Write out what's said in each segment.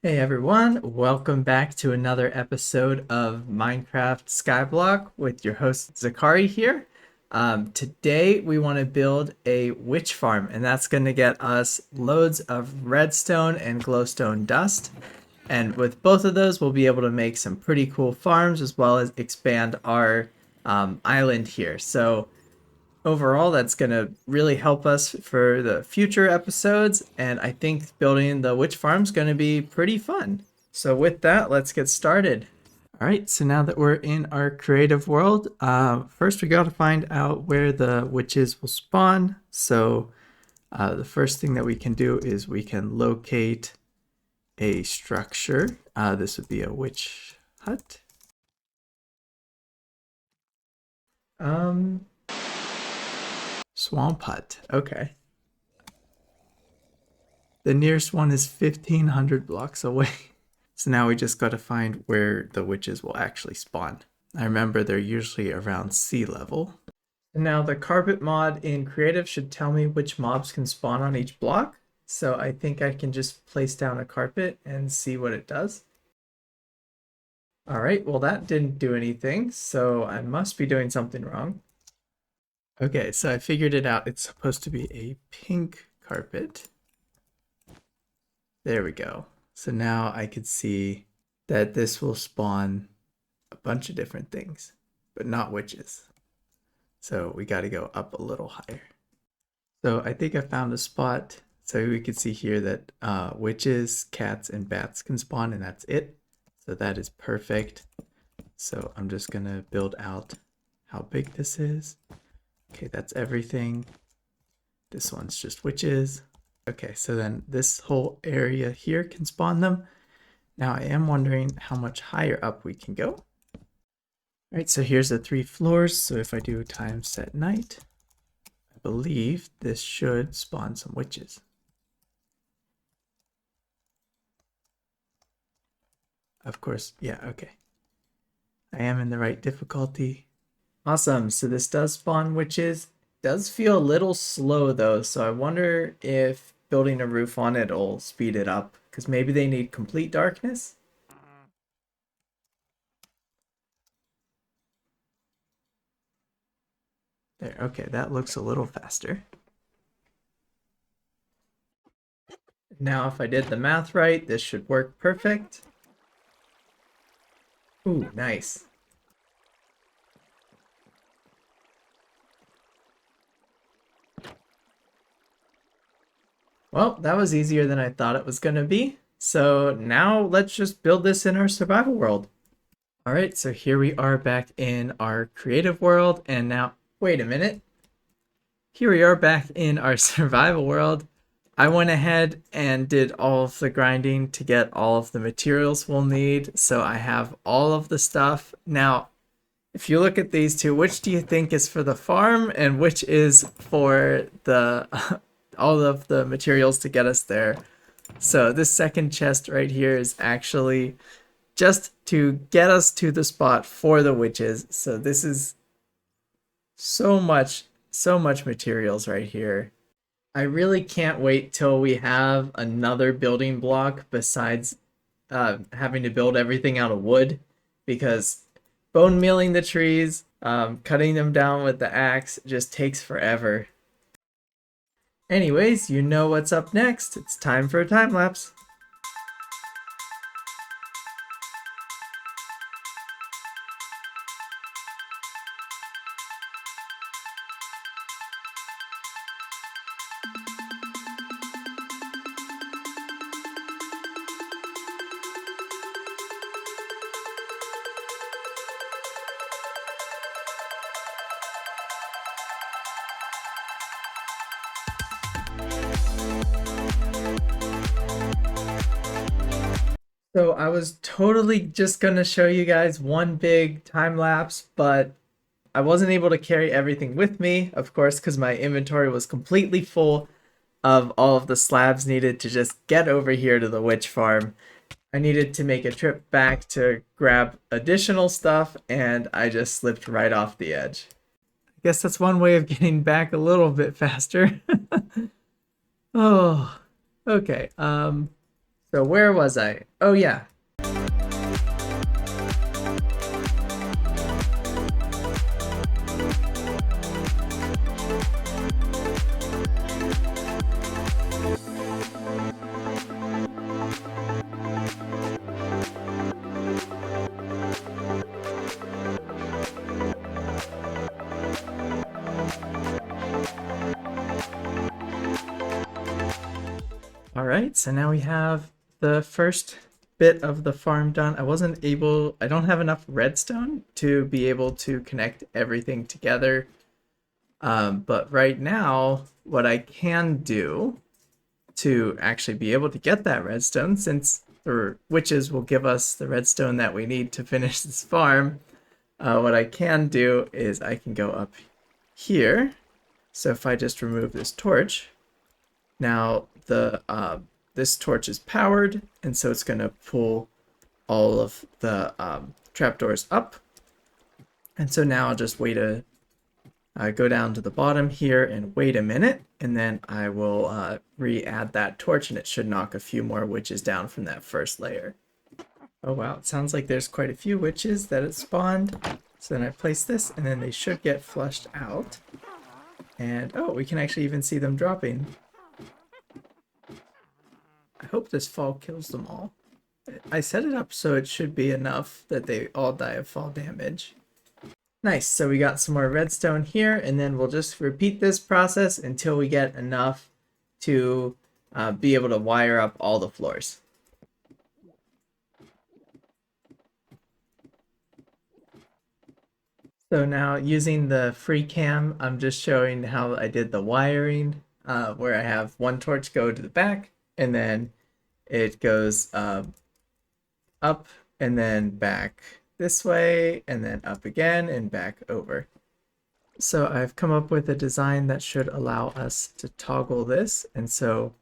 Hey everyone, welcome back to another episode of Minecraft Skyblock with your host Zakari here. Today we want to build a witch farm, and that's going to get us loads of redstone and glowstone dust. And with both of those, we'll be able to make some pretty cool farms as well as expand our island here. So overall, that's going to really help us for the future episodes, and I think building the witch farm is going to be pretty fun. So with that, let's get started. All right, so now that we're in our creative world, first we got to find out where the witches will spawn. So the first thing that we can do is we can locate a structure. This would be a witch hut. Um, Swamp hut. Okay. The nearest one is 1,500 blocks away. So now we just got to find where the witches will actually spawn. I remember they're usually around sea level. And now the carpet mod in creative should tell me which mobs can spawn on each block. So I think I can just place down a carpet and see what it does. All right, well that didn't do anything, so I must be doing something wrong. Okay, so I figured it out. It's supposed to be a pink carpet. There we go. So now I could see that this will spawn a bunch of different things, but not witches. So we got to go up a little higher. So I think I found a spot. So we can see here that witches, cats, and bats can spawn, and that's it. So that is perfect. So I'm just going to build out how big this is. Okay, that's everything. This one's just witches. Okay, so then this whole area here can spawn them. Now I am wondering how much higher up we can go. All right, so here's the 3 floors. So if I do time set night, I believe this should spawn some witches. Of course, yeah, okay. I am in the right difficulty. Awesome, so this does spawn witches. Does feel a little slow though, so I wonder if building a roof on it will speed it up, because maybe they need complete darkness. There, okay, that looks a little faster. Now if I did the math right, this should work perfect. Ooh, nice. Well, that was easier than I thought it was going to be. So now let's just build this in our survival world. All right, so here we are back in our creative world. And now, wait a minute. Here we are back in our survival world. I went ahead and did all of the grinding to get all of the materials we'll need. So I have all of the stuff. Now, if you look at these two, which do you think is for the farm and which is for the all of the materials to get us there? So this second chest right here is actually just to get us to the spot for the witches. So this is so much materials right here. I really can't wait till we have another building block besides having to build everything out of wood, because bone mealing the trees, cutting them down with the axe just takes forever. Anyways, you know what's up next. It's time for a time lapse. So I was totally just gonna show you guys one big time lapse, but I wasn't able to carry everything with me, of course, because my inventory was completely full of all of the slabs needed to just get over here to the witch farm. I needed to make a trip back to grab additional stuff, and I just slipped right off the edge. I guess that's one way of getting back a little bit faster. Oh, okay. So where was I? Oh yeah. All right, so now we have the first bit of the farm done. I don't have enough redstone to be able to connect everything together. But right now, what I can do to actually be able to get that redstone, since the witches will give us the redstone that we need to finish this farm, what I can do is I can go up here. So if I just remove this torch, now the this torch is powered, and so it's going to pull all of the trapdoors up. And so now I'll just wait go down to the bottom here and wait a minute, and then I will re-add that torch, and it should knock a few more witches down from that first layer. Oh wow, it sounds like there's quite a few witches that have spawned. So then I place this, and then they should get flushed out. And oh, we can actually even see them dropping. I hope this fall kills them all. I set it up so it should be enough that they all die of fall damage. Nice, so we got some more redstone here, and then we'll just repeat this process until we get enough to be able to wire up all the floors. So now using the free cam, I'm just showing how I did the wiring, where I have one torch go to the back, and then it goes up and then back this way, and then up again and back over. So I've come up with a design that should allow us to toggle this. And so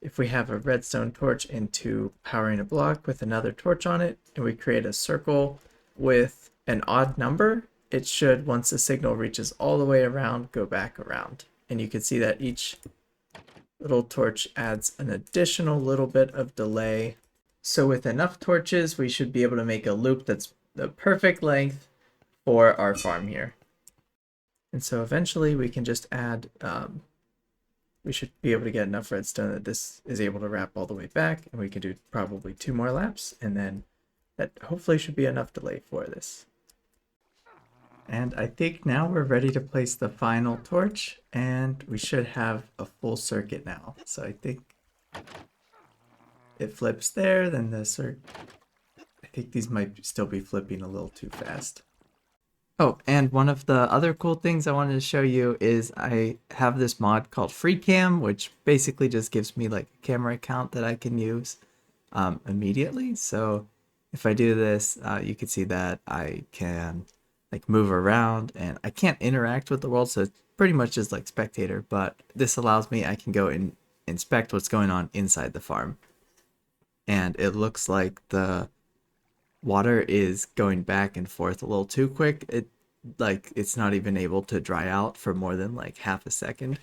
if we have a redstone torch into powering a block with another torch on it, and we create a circle with an odd number, it should, once the signal reaches all the way around, go back around. And you can see that each little torch adds an additional little bit of delay. So with enough torches, we should be able to make a loop that's the perfect length for our farm here. And so eventually we can just add, we should be able to get enough redstone that this is able to wrap all the way back, and we can do probably 2 more laps, and then that hopefully should be enough delay for this. And I think now we're ready to place the final torch, and we should have a full circuit now. So I think it flips there, then I think these might still be flipping a little too fast. Oh, and one of the other cool things I wanted to show you is I have this mod called FreeCam, which basically just gives me like a camera account that I can use immediately. So if I do this, you can see that I can like move around, and I can't interact with the world, so it's pretty much just like spectator, but this allows me, I can go and inspect what's going on inside the farm. And it looks like the water is going back and forth a little too quick. It's not even able to dry out for more than like half a second.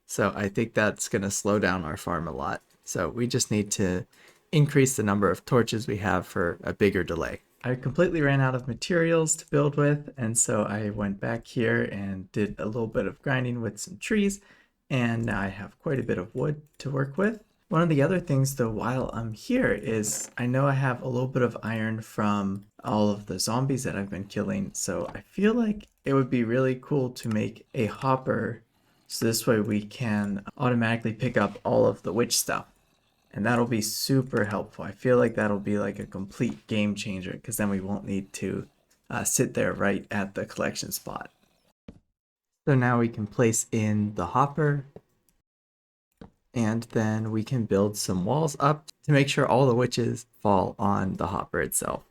So I think that's going to slow down our farm a lot. So we just need to increase the number of torches we have for a bigger delay. I completely ran out of materials to build with, and so I went back here and did a little bit of grinding with some trees, and now I have quite a bit of wood to work with. One of the other things though while I'm here is I know I have a little bit of iron from all of the zombies that I've been killing, so I feel like it would be really cool to make a hopper so this way we can automatically pick up all of the witch stuff. And that'll be super helpful. I feel like that'll be like a complete game changer, because then we won't need to sit there right at the collection spot. So now we can place in the hopper, and then we can build some walls up to make sure all the witches fall on the hopper itself.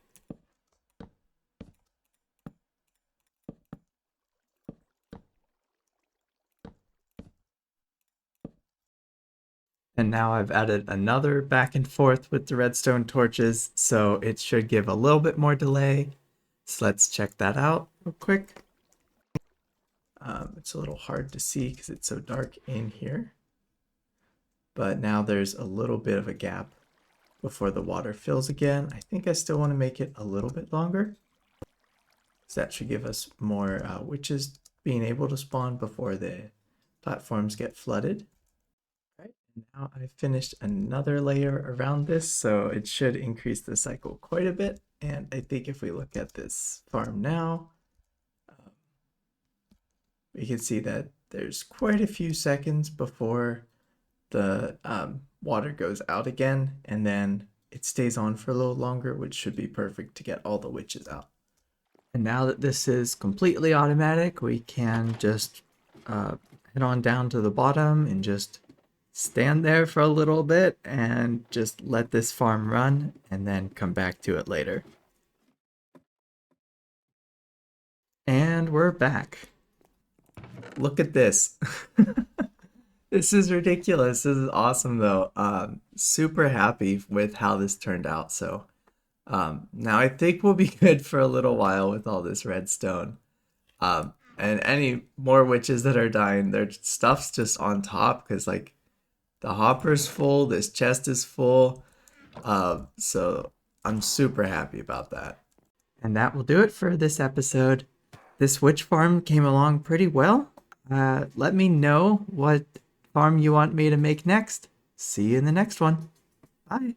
And now I've added another back and forth with the redstone torches, so it should give a little bit more delay. So let's check that out real quick. It's a little hard to see because it's so dark in here. But now there's a little bit of a gap. before the water fills again. I think I still want to make it a little bit longer. So that should give us more witches being able to spawn before the platforms get flooded. Right, now I've finished another layer around this, so it should increase the cycle quite a bit. And I think if we look at this farm now, we can see that there's quite a few seconds before the water goes out again, and then it stays on for a little longer, which should be perfect to get all the witches out. And now that this is completely automatic, we can just head on down to the bottom and just stand there for a little bit and just let this farm run and then come back to it later. And we're back. Look at this. This is ridiculous. This is awesome though. Super happy with how this turned out. So now I think we'll be good for a little while with all this redstone. And any more witches that are dying, their stuff's just on top because like the hopper's full, this chest is full. So I'm super happy about that. And that will do it for this episode. This witch farm came along pretty well. Let me know what farm you want me to make next. See you in the next one. Bye.